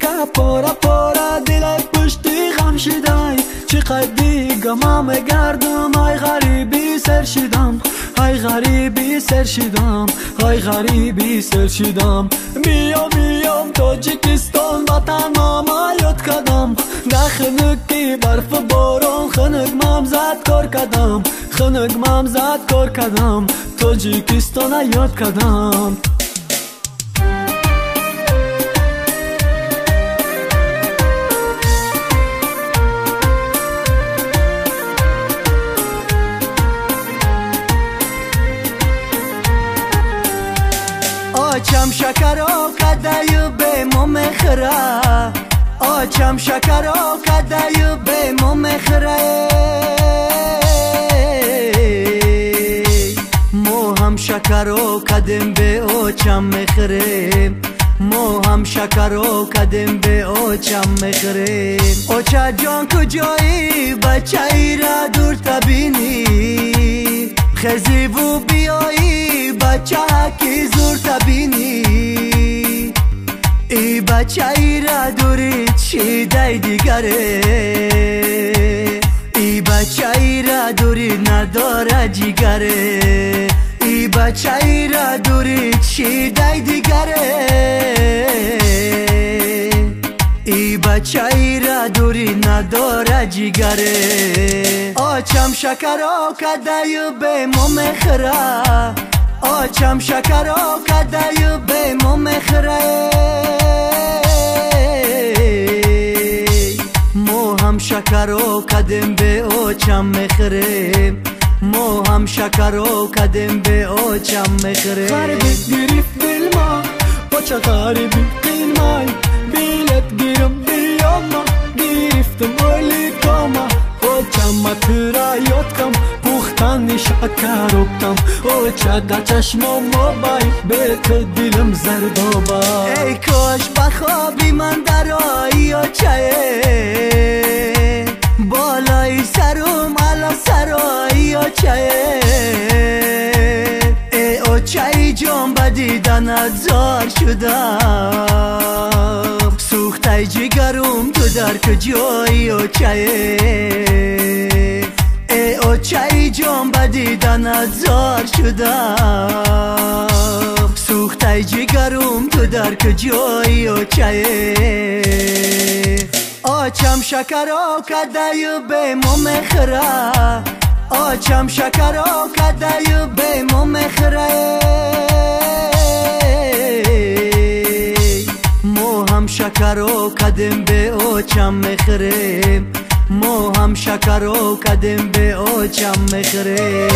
که پاره پاره دل پشتی غم شدای، چقدر دیگم گردم ای غریبی سر شدم، ای غریبی سر شدم، ای غریبی سر شدم. میام تاجیکستان وطنم یاد کردم، در خنکی برف باران خنگم زد کار کردم، خنگم زد کار کردم، تاجیکستان یاد کردم. آچم شکرا کدایو به مم خره، آچم شکرا کدایو به مم خره، مو هم شکرا کدم به آچم مخره، مو هم شکرا کدم به آچم مخره. آچه جان کجایی بچه ای را دور تبینی، خزی و بیایی بچه کی زور تبینی، ای بچه ای را دوری چی دای دیگره، ای بچه ای را دوری نداره جیگره، ای بچه ای را دوری چی دای دیگره، ای بچه ای را دوری نداره جیگره. آچم شکرا کدایو به مم خره، آچم شکرا کدایو به مم خره، مو هم شکرا کدم به آچم مخره، مو هم شکرا کدم به آچم مخره. غریبی گریف دل ما باچه غریبی قیمای، بیلت گیرم بیاما گریفتم اولی کاما، آچم ترا یاد کم پختن شکر ابتم، آچه در چشمم بای بیت دلم زردابا. ای کاش بخوابی من در آئی آچه، بالای سرم علا سرایی آچه، ای آچه جان بدیدنت زار شدم، سوخته جگرم تو در کجایی آچه، ای آچه جان بدیدنت زار شدم، سوخته جگرم تو در کجایی آچه. آچم شکرا کدایو به مم خره، آچم شکرا کدایو به مم خره، مو هم شکرا کدم به آچم مخره، مو هم شکرا کدم به آچم مخره.